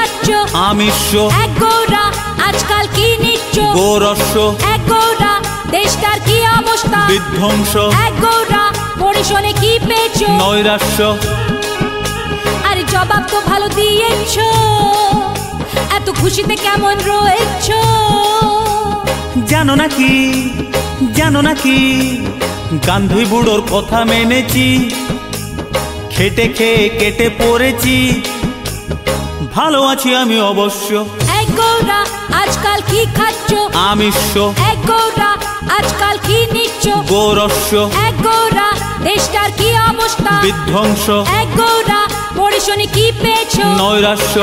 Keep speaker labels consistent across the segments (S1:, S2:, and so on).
S1: খাচ্ছ?
S2: আমিষ।
S1: এক গোরা আজকাল কি নিচ্ছ?
S2: গোরস্য।
S1: এক গোরা দেশটার কি অবস্থা?
S2: বিধ্বংস।
S1: এক গোরা পরিশনে কি পেয়েছ?
S2: নৈরাশ্য।
S1: আরে জবাব তো ভালো দিয়েছ, এত খুশিতে কেমন রয়েছ?
S2: জানো নাকি, জানো নাকি গান্ধী বুড়োর কথা মেনেছি, খেটে খেয়ে কেটে পড়েছি, ভালো আছি আমি অবশ্য।
S1: এক গোরা আজকাল কি খাচ্ছ?
S2: আমিষ।
S1: এক গোরা আজকাল কি নিচ্ছ?
S2: গোরস্য।
S1: এক গোরা দেশটার কি অবস্থা?
S2: বিধ্বংস।
S1: এক গোরা পরিশনে কি পেয়েছ?
S2: নৈরাশ্য।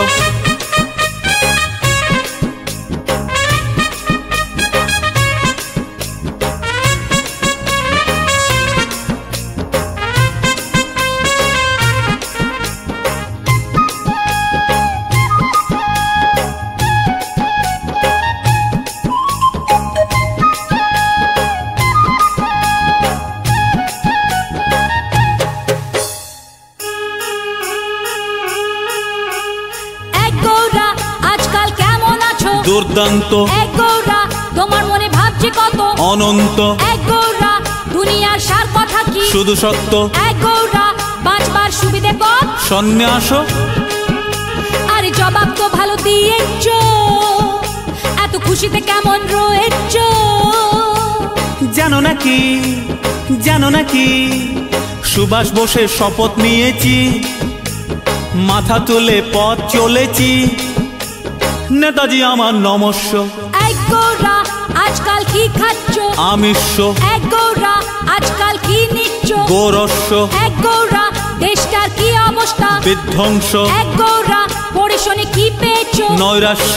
S2: দুর্দান্ত।
S1: এক গোরা তোমার মনে ভাবছে কত?
S2: অনন্ত।
S1: এক গোরা দুনিয়ার সার কথা কি?
S2: শুধু সত্য।
S1: এক গোরা বাঁচবার সুবিধে পথ?
S2: সন্ন্যাস।
S1: আরে জবাব তো ভালো দিয়েছ, এত খুশিতে কেমন রয়েছ?
S2: জানো নাকি, জানো নাকি সুভাষ বোসের শপথ নিয়েছি, মাথা তুলে পথ চলেছি, নেতাজি আমার নমস্য।
S1: এক গোরা আজকাল কি খাচ্ছ?
S2: আমিষ।
S1: এক গোরা আজকাল কি নিচ্ছ?
S2: গোরস্য।
S1: এক গোরা দেশটার কি অবস্থা?
S2: বিধ্বংস।
S1: এক গোরা পরিশনে কি পেয়েছ?
S2: নৈরাশ্য।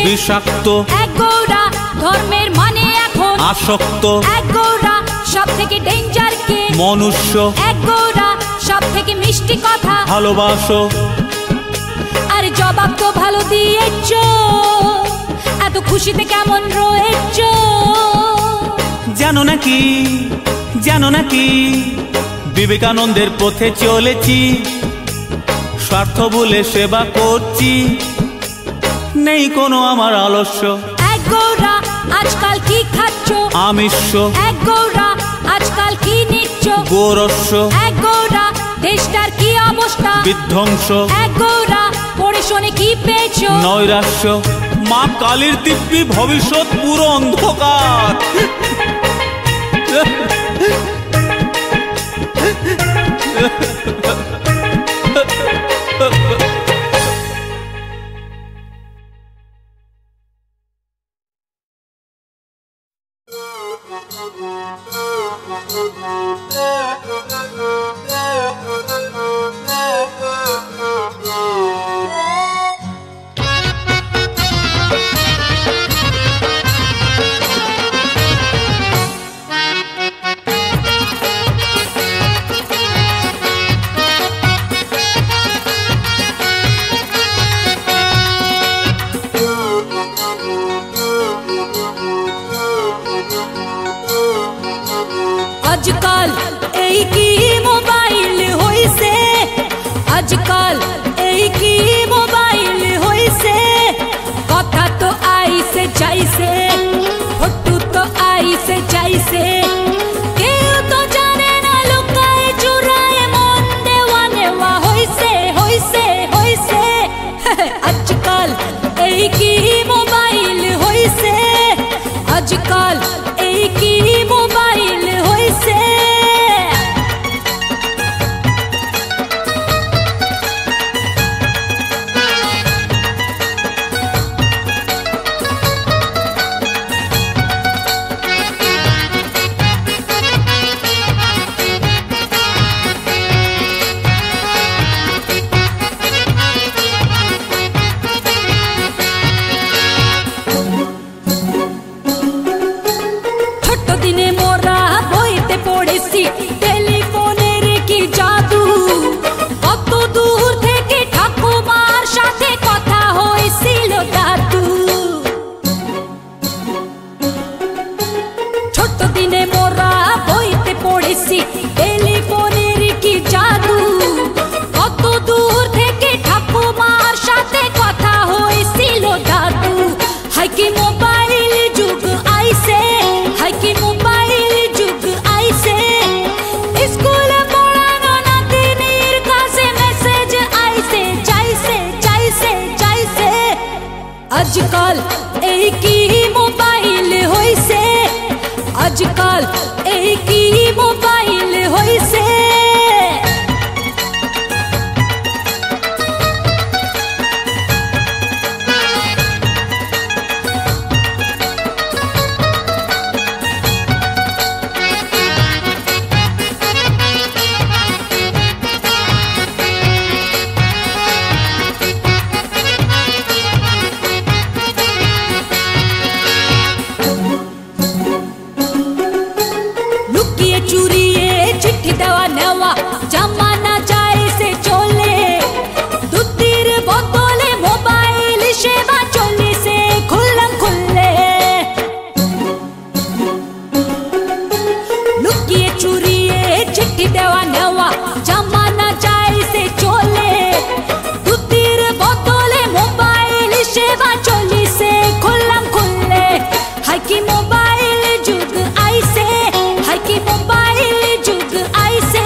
S2: বিষাক্ত।
S1: এক গোরা ধর্মের মানে এখন
S2: আসক্ত।
S1: এক গোরা সব থেকে ডেঞ্জার কে?
S2: মনুষ্য।
S1: এক গোরা সব থেকে মিষ্টি কথা?
S2: ভালোবাসো।
S1: আরে জবাব তো ভালো দিয়েছ, এত খুশিতে কেমন রয়েছ?
S2: জানো নাকি, জানো নাকি বিবেকানন্দের পথে চলেছি, স্বার্থ ভুলে সেবা করছি, নেই কোনো আমার আলস্য।
S1: এক গোরা আজকাল কি খাচ্ছ?
S2: আমিষ।
S1: এক গোরা আজকাল কি নিচ্ছ?
S2: গোরস্য।
S1: এক গোরা দেশটার কি অবস্থা?
S2: বিধ্বংস।
S1: এক গোরা পরিশনে কি পেয়েছ?
S2: নৈরাশ্য। মা কালীর দিব্যি ভবিষ্যৎ পুরো অন্ধকার।
S1: आजकल एक ही मोबाइल होइसे, आजकल एक ही मोबाइल होइसे, कथा तो आई से जाइसे, फोटो तो आई से जाइसे, केउ तो जाने ना लुकाए चुराए मन देवा नेवा होइसे होइसे होइसे। आजकल एक ही मोबाइल होइसे, आजकल एक ही मोबाइल होइसे। आजकल एक ही मोबाइल होइसे, आजकल एक ही मोबाइल होइसे। चुरिए चिट्ठी देवा नेवा जमाना जाए से चले, दूधीर बोतले मोबाइल सेवा चले से खुल्लम खुल्ले। लुकिए चुरिए चिट्ठी देवा नेवा जमाना जाए से चले, दूधीर बोतले मोबाइल सेवा चले से खुल्लम खुल्ले। हाय की मोबाइल जुग आइसे, हाय की मोबाइल जुग आइसे,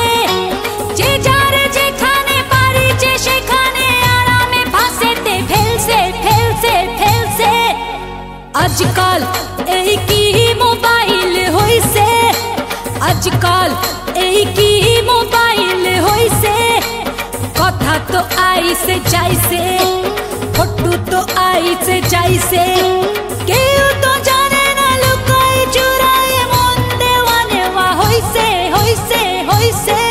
S1: जे जारे जेखाने पारी जे सेखाने आरामे फांसेते फेलसे फेलसे फेलसे। आजकल एक ही मोबाइल होइसे, आजकल एक ही मोबाइल होइसे। कथा तो आइसे जाइसे, फोटो तो आइसे जाइसे, केउ तो जाने ना लुकाई चुराए मन देवा नेवा होइसे होइसे होइसे।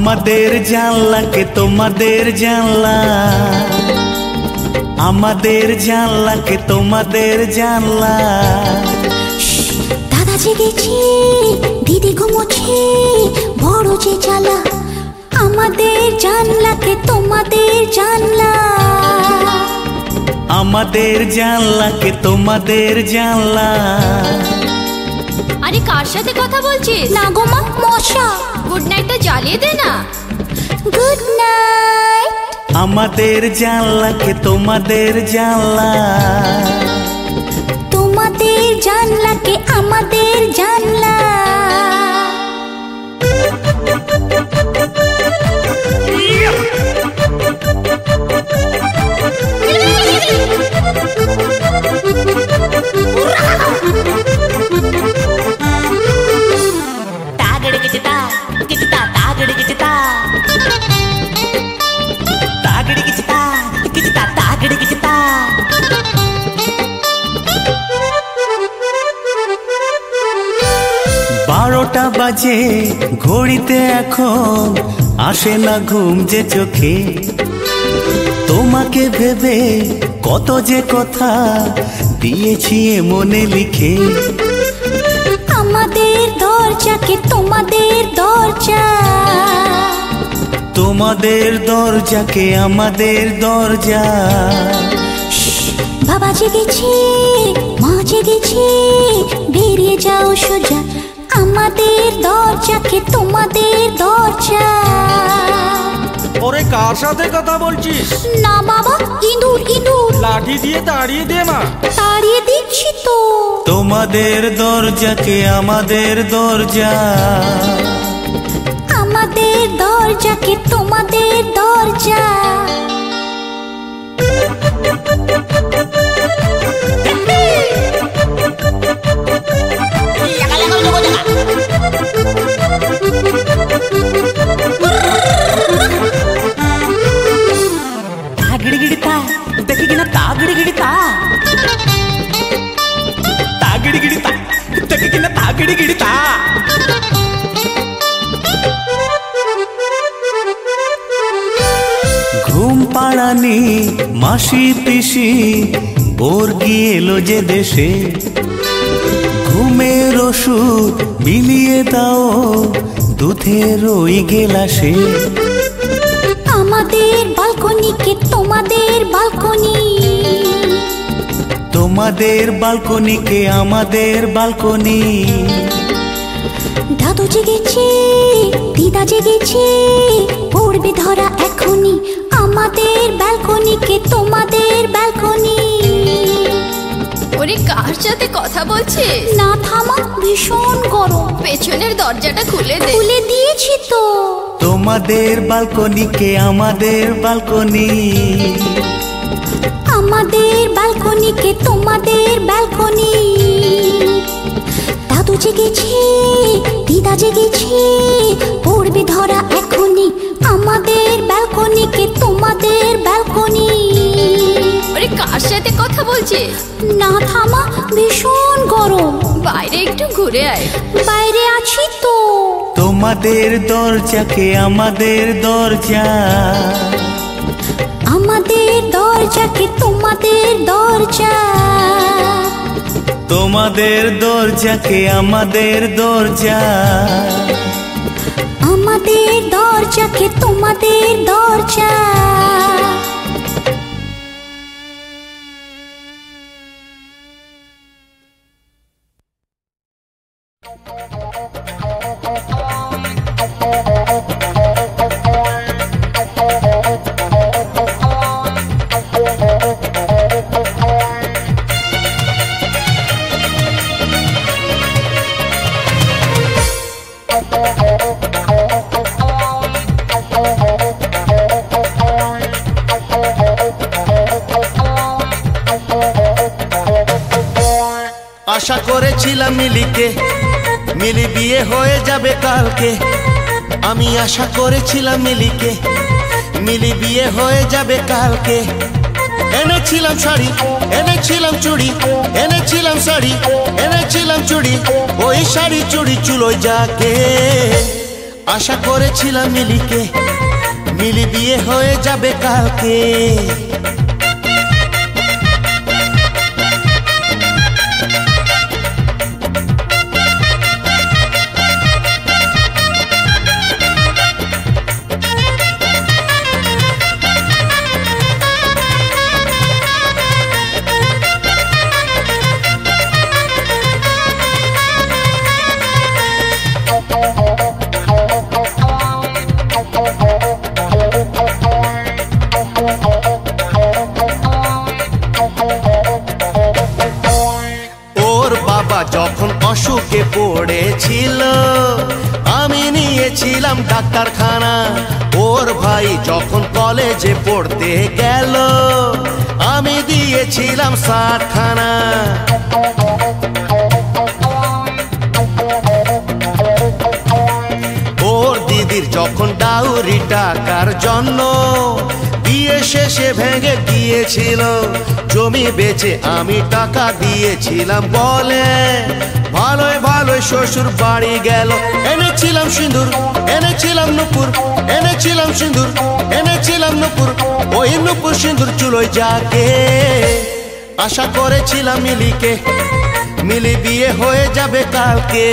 S2: আমাদের জানলাকে তোমাদের জানলা, আমাদের জানলাকে তোমাদের জানলা।
S1: দাদা জেগেছে, দিদি ঘুমোচ্ছে, বড় যে জ্বালা। আমাদের জানলাকে তোমাদের জানলা,
S2: আমাদের জানলাকে তোমাদের জানলা।
S1: আরে কার সাথে কথা বলছিস? না গো মা, মশা। গুড নাইটটা জ্বালিয়ে দে না। Good night.
S2: আমাদের জানলাকে তোমাদের জানলা,
S1: তোমাদের জানলাকে আমাদের জানলা।
S2: বারোটা বাজে ঘড়িতে, এখন আসে না ঘুম যে চোখে। তোমাকে ভেবে কত যে কথা দিয়েছি মনে লিখে।
S1: আমাদের দরজাকে তোমাদের দরজা,
S2: তোমাদের দরজাকে আমাদের দরজা।
S1: বাবা জেগেছে, মা জেগেছে, বেরিয়ে যাও সোজা। আমাদের দরজাকে তোমাদের দরজা।
S3: ওরে কার সাথে কথা বলছিস?
S1: না বাবা, ইঁদুর ইঁদুর।
S3: লাঠি দিয়ে তাড়িয়ে দে মা।
S1: তাড়িয়ে দিচ্ছি তো।
S2: তোমাদের দরজাকে আমাদের দরজা,
S1: আমাদের দরজাকে তোমাদের দরজা।
S2: ಗಿಡಿಗಿಡಿತಾ ತೆಗಿಗಿನ ತಾ ಗಿಡಿಗಿಡಿತಾ, ತಾ ಗಿಡಿಗಿಡಿತಾ ತೆಗಿಗಿನ ತಾ ಗಿಡಿಗಿಡಿತಾ। ঘুম পাড়ানি মাসি পিসি বর্গি এলো যে দেশে। ঘুমের ওষুধ মিলিয়ে দাও দুধের ওই গেলাসে।
S1: আমাদের বালকনিকে তোমাদের বালকনি,
S2: তোমাদের বালকনিকে আমাদের বালকনি।
S1: দাদু জেগেছে, দিদা জেগেছে, পড়বে ধরা এখনই। আমাদের ব্যালকনিকে তোমাদের ব্যালকনি।
S4: ওরে কার সাথে কথা বলছিস?
S1: না থামা, ভীষণ গরম।
S4: পেছনের দরজাটা খুলে দে।
S1: খুলে দিয়েছি তো।
S2: তোমাদের বালকনিকে আমাদের বালকনি,
S1: আমাদের ব্যালকনিকে তোমাদের ব্যালকনি। দাদু জেগেছে, দিদা জেগেছে, পড়বে ধরা এখনই। আমাদের ব্যালকনিকে তোমাদের ব্যালকনি।
S4: ওরে কার সাথে কথা বলছিস?
S1: না থামা, ভীষণ গরম।
S4: বাইরে একটু ঘুরে আয়।
S1: বাইরে আছি তো।
S2: তোমাদের দরজাকে আমাদের দরজা,
S1: আমাদের দরজাকে তোমাদের দরজা।
S2: তোমাদের দরজাকে আমাদের দরজা,
S1: আমাদের দরজাকে তোমাদের দরজা।
S5: আশা করেছিলাম মিলিকে, মিলি বিয়ে হয়ে যাবে কালকে। আমি আশা করেছিলাম মিলিকে, মিলি বিয়ে হয়ে যাবে কালকে। এনেছিলাম শাড়ি, এনেছিলাম চুড়ি, এনেছিলাম শাড়ি, এনেছিলাম চুড়ি। ওই শাড়ি চুড়ি চুলোয় যাকে আশা করেছিলাম মিলিকে, মিলি বিয়ে হয়ে যাবে কালকে। যখন অসুখে পড়েছিল আমি নিয়েছিলাম ডাক্তারখানা, ওর ভাই যখন কলেজে পড়তে গেল আমি দিয়েছিলাম 60 খানা। ওর দিদির যখন ডাউরি টাকার জন্য বিয়ে শেষে ভেঙে গিয়েছিল, জমি বেচে আমি টাকা দিয়েছিলাম বলে ভালোই ভালোই শ্বশুর বাড়ি গেল। এনেছিলাম সিঁদুর, এনেছিলাম নুপুর, এনেছিলাম সিঁদুর, এনেছিলাম নুপুর, ওই নুপুর সিঁদুর চুলোয় যাকে। আশা করেছিলাম মিলিকে, মিলি বিয়ে হয়ে যাবে কালকে।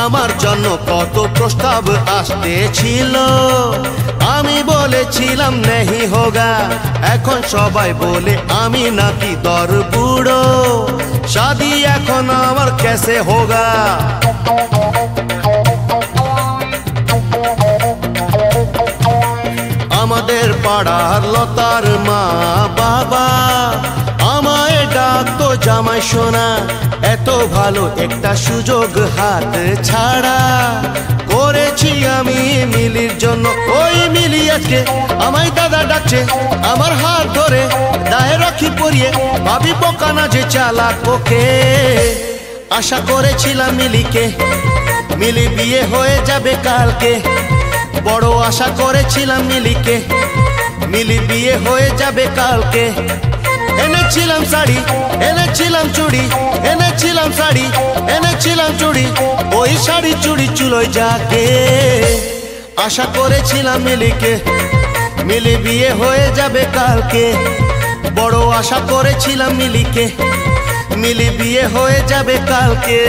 S5: আমার জন্য কত প্রস্তাব আসতেছিল, আমি বলেছিলাম নেহি হোগা। এখন সবাই বলে আমি নাকি দর বুড়ো, শাদি এখন আমার কেসে হোগা। আমাদের পাড়ার লতার মা বাবা আমায় ডাকতো জামাই সোনা, এত ভালো একটা সুযোগ হাত ছাড়া করেছি আমি মিলির জন্য। ওই মিলি আজকে আমায় দাদা ডাকছে, আমার হাত ধরে দায়ে রাখি পরিয়ে ভাবি বোকা না যে চালাক ওকে। আশা করেছিলাম মিলিকে, মিলি বিয়ে হয়ে যাবে কালকে। বড় আশা করেছিলাম মিলিকে, মিলি বিয়ে হয়ে যাবে কালকে। এনেছিলাম শাড়ি, এনেছিলাম চুড়ি, এনেছিলাম শাড়ি, এনেছিলাম চুড়ি, ওই শাড়ি চুড়ি চুলোয় যাকে। আশা করেছিলাম মিলিকে, মিলি বিয়ে হয়ে যাবে কালকে। বড় আশা করেছিলাম মিলিকে, মিলি বিয়ে হয়ে যাবে কালকে।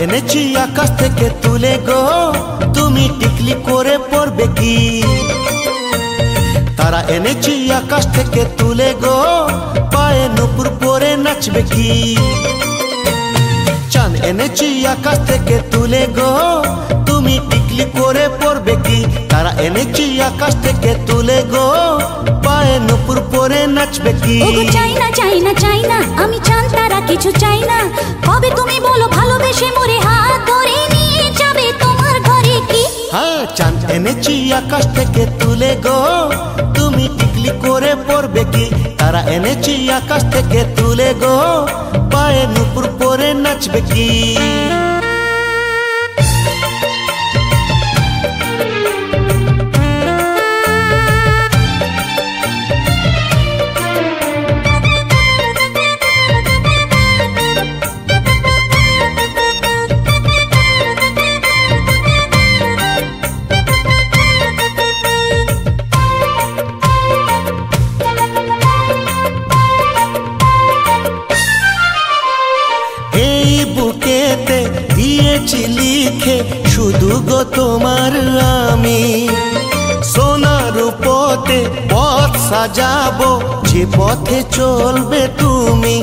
S5: এনেছি আকাশ থেকে তুলে গো, তুমি টিকলি করে পড়বে কি? তারা এনেছি আকাশ থেকে তুলে গো, পায়ে নুপুর পরে নাচবে কি? চাঁদ এনেছি আকাশ থেকে তুলে গো, তুমি টিকলি করে পড়বে কি? তারা এনেছি আকাশ থেকে তুলে গো, পায়ে নুপুর পরে নাচবে কি?
S1: ওগো চাই না চাই না চাই না, আমি চাঁদ তারা কিছু চাই না। কবে তুমি বলো ভালোবেসে মোরে হাত ধরে নিয়ে যাবে তোমার ঘরে কি?
S5: হ্যাঁ, চাঁদ এনেছি আকাশ থেকে তুলে গো, তুমি টিকলি করে পড়বে কি? তারা এনেছি আকাশ থেকে তুলে গো, পায়ে নুপুর পরে নাচবে কি? দিয়েছি লিখে শুধু গো তোমার আমি। সোনার রূপতে পথ সাজাবো, যে পথে চলবে তুমি।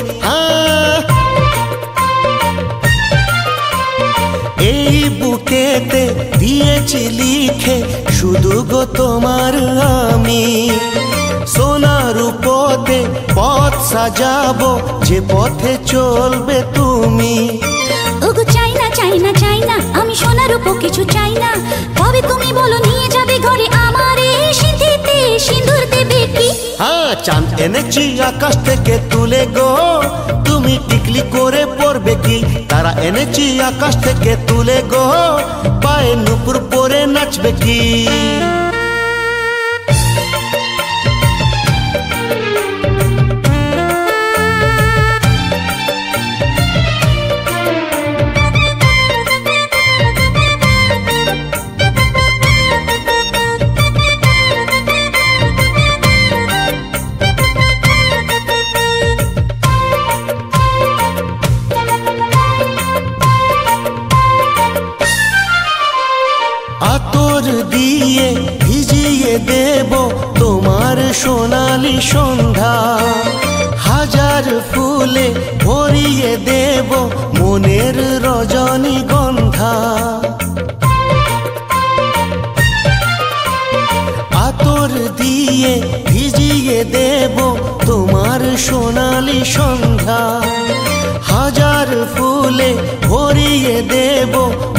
S5: এই বুকেতে দিয়েছি লিখে শুধু গো তোমার আমি। সোনার রূপতে পথ সাজাবো, যে পথে চলবে তুমি।
S1: ওগো চাই না চাই না চাই না, আমি সোনার উপর কিছু চাই না। কবে তুমি বলো নিয়ে যাবে ঘরে আমার এই সিঁথিতে সিঁদুর দেবে কি?
S5: চাঁদ এনেছি আকাশ থেকে তুলে গো, তুমি টিকলি করে পড়বে কি? তারা এনেছি আকাশ থেকে তুলে গো, পায়ে নুপুর পরে নাচবে কি? আতর দিয়ে ভিজিয়ে দেব তোমার সোনালি সন্ধ্যা, হাজার ফুলে ভরিয়ে দেব মনের রজনীগন্ধা। আতর দিয়ে ভিজিয়ে দেব তোমার সোনালি সন্ধ্যা, হাজার ফুলে ভরিয়ে দেব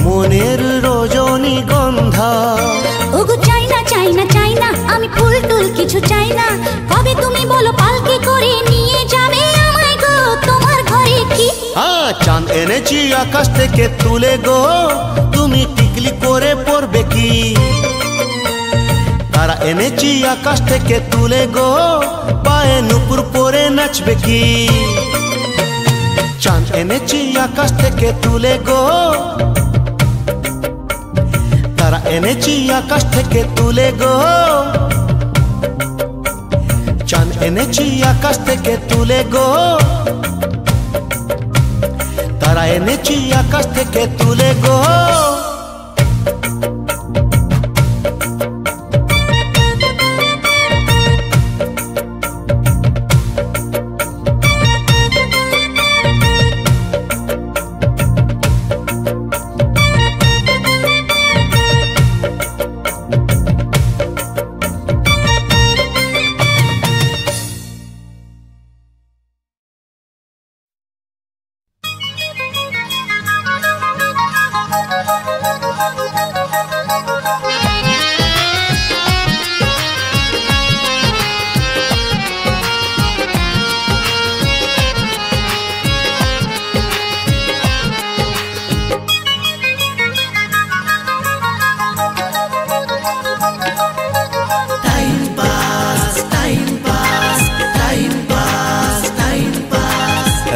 S5: মনের রজনীগন্ধা।
S1: ওগো চাই না চাই না চাই না, আমি ফুল টুল কিছু চাই না। কবে তুমি বলো পালকি করে নিয়ে যাবে আমায় গো তোমার ঘরে কি?
S5: চাঁদ এনেছি আকাশ থেকে তুলে গো, তুমি টিকলি করে পড়বে কি? তারা এনেছি আকাশ থেকে তুলে গো, পায়ে নুপুর পরে নাচবে কি? চাঁদ এনেছি আকাশ থেকে তুলে গো, তারা এনেছি আকাশ থেকে তুলে গো। চাঁদ এনেছি আকাশ থেকে তুলে গো, তারা এনেছি আকাশ থেকে তুলে গো।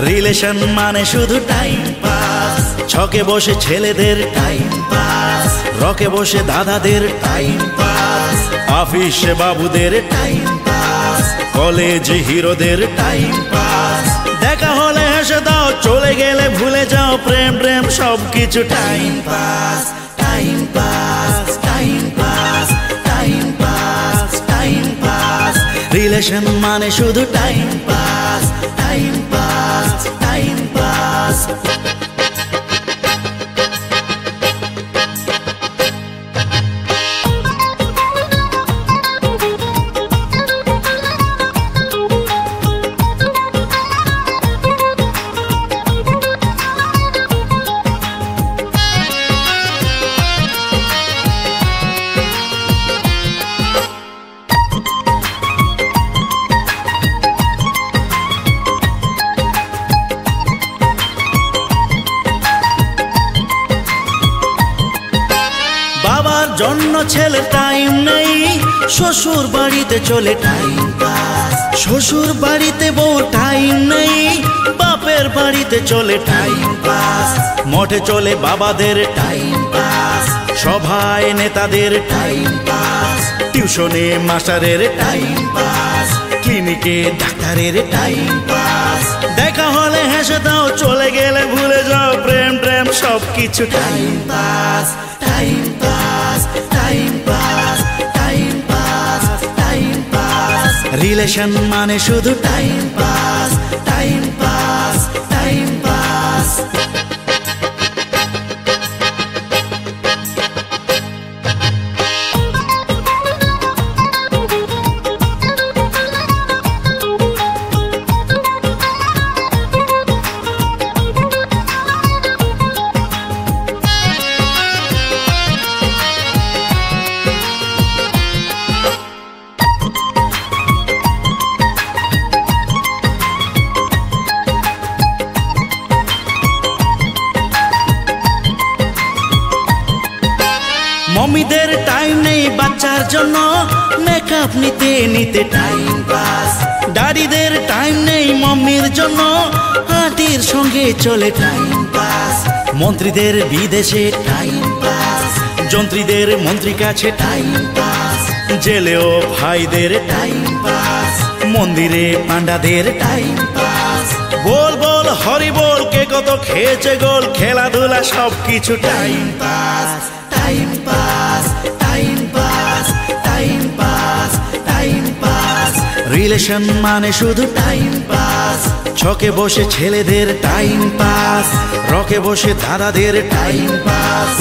S2: রিলেশন মানে শুধু টাইম পাস, ছকে বসে ছেলেদের টাইম পাস, রকে বসে দাদাদের টাইম পাস, অফিসে বাবুদের টাইম পাস, কলেজে হিরোদের টাইম পাস। দেখা হলে হেসে দাও, চলে গেলে ভুলে যাও, প্রেম প্রেম সবকিছু time pass. Time pass time pass time pass time pass, relation মানে শুধু time pass time pass time pass. জন্য ছেলে টাইম নেই, শ্বশুর বাড়িতে চলে টাইম পাস, শ্বশুর বাড়িতে বউ টাইম নেই, বাপের বাড়িতে চলে টাইম পাস, মঠে চলে বাবাদের টাইম পাস, সভায় নেতাদের টাইম পাস, টিউশনে মাস্টারের টাইম পাস, ক্লিনিকে ডাক্তারের টাইম পাস। দেখা হলে হেসে দাও, চলে গেলে ভুলে যাও, প্রেম প্রেম সব কিছু time pass time pass time pass time pass time pass relation মানে শুধু time pass time pass time pass মমিদের টাইম নেই বাচ্চার জন্য মেকআপ নিতে নিতে টাইম পাস দাদিদের টাইম নেই মম্মির জন্য হাতির সঙ্গে চলে টাইম পাস মন্ত্রীদের বিদেশে টাইম পাস যন্ত্রীদের মন্ত্রী কাছে টাইম পাস জেলেও ভাইদের টাইম পাস মন্দিরে পান্ডাদের টাইম পাস বল বল হরি বল কে কত খেয়েছে গোল খেলাধুলা সব কিছু time pass time pass time pass time pass time pass relation মানে শুধু টাইম পাস ছকে বসে ছেলেদের টাইম পাস রকে বসে দাদাদের টাইম পাস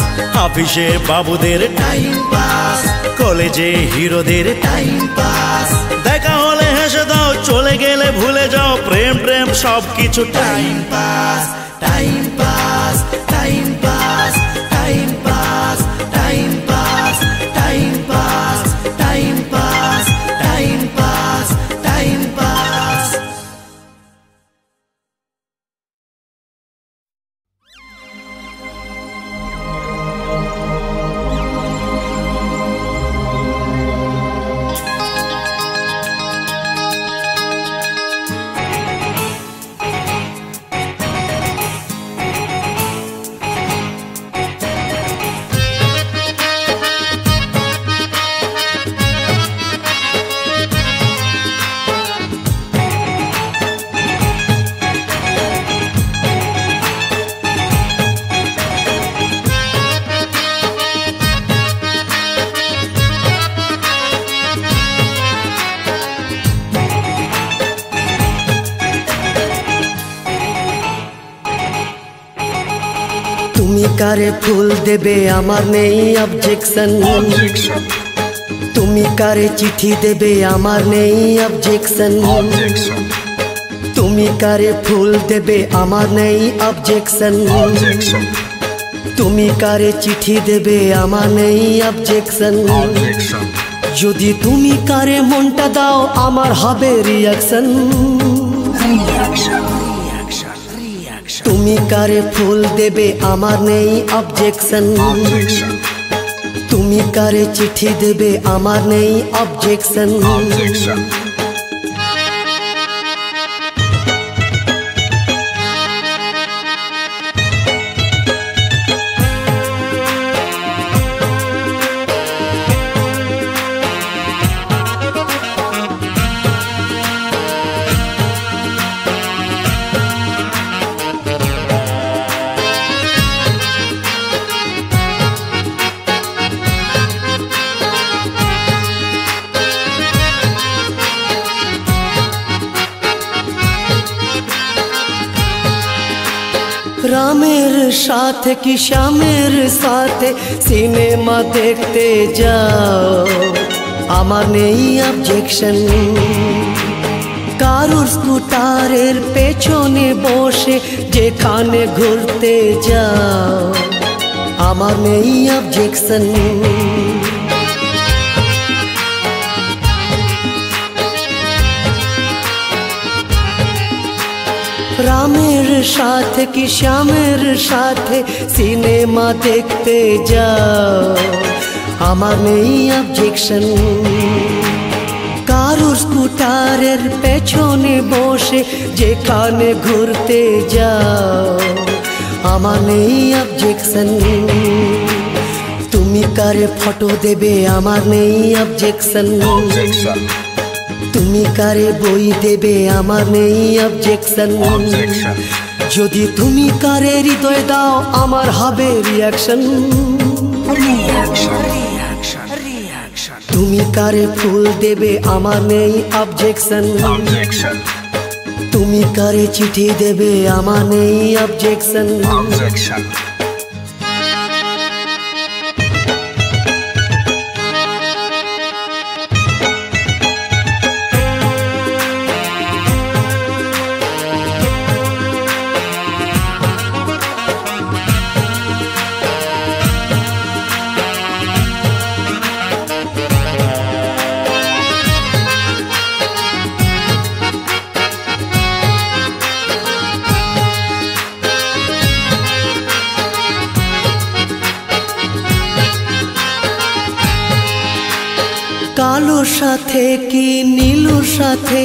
S2: অফিসে বাবুদের টাইম পাস কলেজে হিরোদের টাইম পাস দেখা হলে হেসে দাও চলে গেলে ভুলে যাও প্রেম প্রেম সব কিছু time pass time pass time pass time pass time pass time pass time pass time pass time pass
S6: তুমি কারে ফুল দেবে আমার নেই অবজেকশন তুমি কারে চিঠি দেবে আমার নেই অবজেকশন তুমি কারে ফুল দেবে আমার নেই অবজেকশন তুমি কারে চিঠি দেবে আমার নেই অবজেকশন যদি তুমি কারে মনটা দাও আমার হবে রিঅ্যাকশন তুমি কারে ফুল দেবে আমার নেই অবজেকশন তুমি কারে চিঠি দেবে আমার নেই অবজেকশন রামের সাথে কি শ্যামের সাথে সিনেমা দেখতে যাও আমার নেই অবজেকশন কারুর স্কুটারের পেছনে বসে যেখানে ঘুরতে যাও আমার নেই অবজেকশন রামের সাথে কি শ্যামের সাথে সিনেমা দেখতে যাও আমার নেই অবজেকশন কারুর স্কুটারের পেছনে বসে যেখানে ঘুরতে যাও আমার নেই অবজেকশন তুমি কারে ফটো দেবে আমার নেই অবজেকশন তুমি কারে বই দেবে আমার নেই অবজেকশন যদি তুমি কারে হৃদয় দাও আমার হবে রিয়াকশন। তুমি কারে ফুল দেবে আমার নেই অবজেকশন। তুমি কারে চিঠি দেবে আমার নেই অবজেকশন। কালোর সাথে কি নীলুর সাথে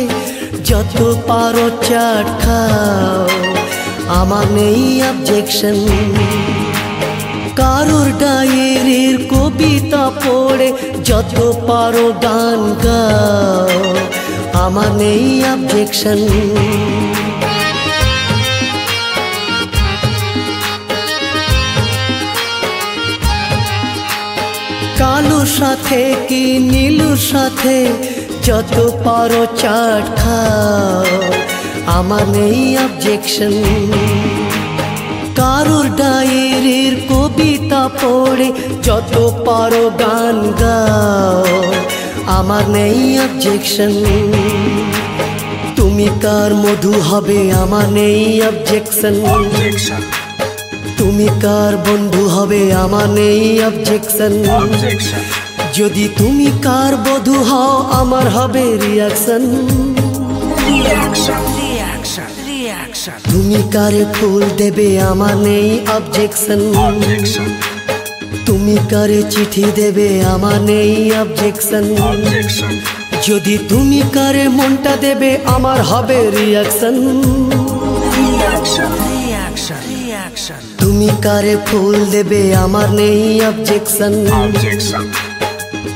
S6: যত পারো চাট খাও, আমার নেই অবজেকশন। কারোর ডায়েরির কবিতা পড়ে যত পারো গান গাও, আমার নেই অবজেকশন। কালোর সাথে কি নীলুর সাথে যত পারো চাট খাও, আমার নেই অবজেকশন। কারোর ডায়েরির কবিতা পড়ে যত পারো গান গাও, আমার নেই অবজেকশন। তুমি কার মধু হবে আমার নেই অবজেকশন। তুমি কার বন্ধু হবে আমার নেই অবজেকশন। যদি তুমি কার বধূ হও আমার হবে রিয়াকশন। তুমি কারে ফুল দেবে আমার নেই অবজেকশন। তুমি কারে চিঠি দেবে আমার নেই অবজেকশন। যদি তুমি কারে মনটা দেবে আমার হবে রিয়াকশন। তুমি কারে ফুল দেবে আমার নেই অবজেকশন।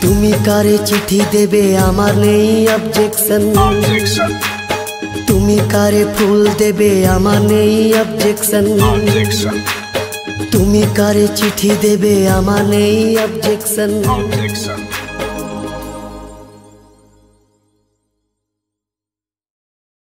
S6: তুমি কারে চিঠি দেবে আমার নেই অবজেকশন। তুমি কারে ফুল দেবে আমার নেই অবজেকশন। তুমি কারে চিঠি দেবে আমার নেই অবজেকশন।